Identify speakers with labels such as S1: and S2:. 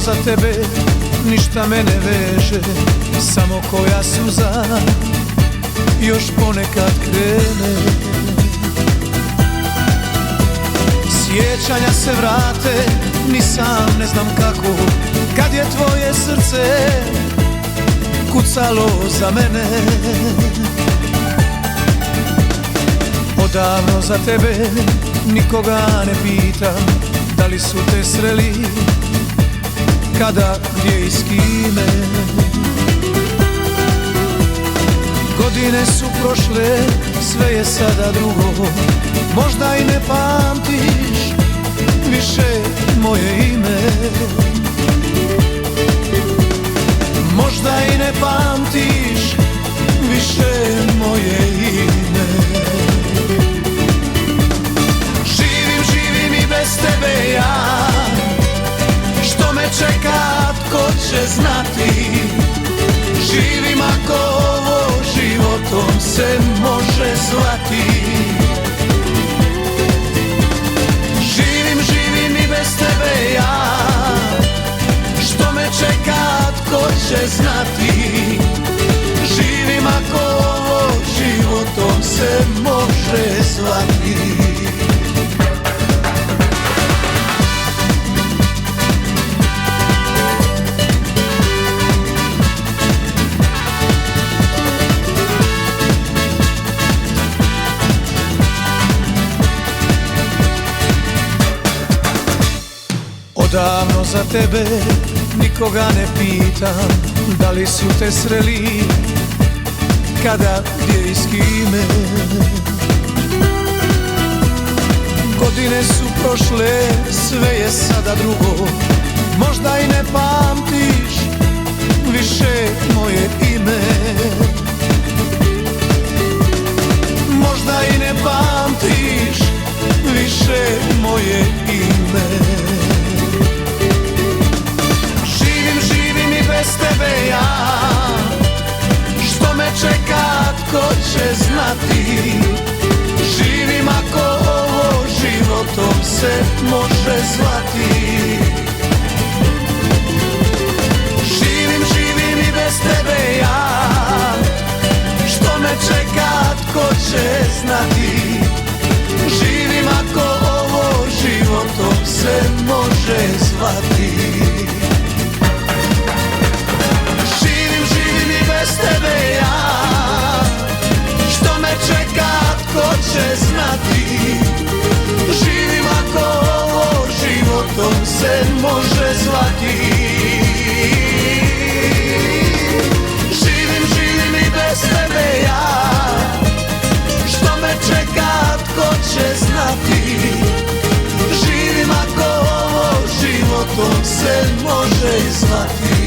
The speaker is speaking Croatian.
S1: za tebe ništa me ne veže, samo koja suza još ponekad krene. Sjećanja se vrate, ni sam ne znam kako, kad je tvoje srce kucalo za mene. Odavno za tebe nikoga ne pitam, da li su te sreli, kada, gdje i s kime. Godine su prošle, sve je sada drugo, možda i ne pamtiš više moje ime. Možda i ne pamtiš više moje ime. Živim i bez tebe ja, što me čeka, tko će znati. Živim ako ovo životom se može zvati. Živim i bez tebe ja, što me čeka, tko će znati. Živim ako ovo životom se može zvati. Odavno za tebe nikoga ne pitam, da li su te sreli, kada, gdje i s kime. Godine su prošle, sve je sada drugo, možda i ne pamtiš više moje ime. Možda i ne pamtiš više moje ime. Živim i bez tebe ja, što me čeka, tko će znati. Živim ako ovo životom se može zvati. Živim i bez tebe ja, što me čeka, tko će znati. Živim ako ovo životom se može zvati. Živim i bez tebe ja, što me čeka, tko će znati. Živim ako ovo životom se može zvati. Živim i bez tebe ja, što me čeka, tko će znati. Živim ako ovo životom se može zvati.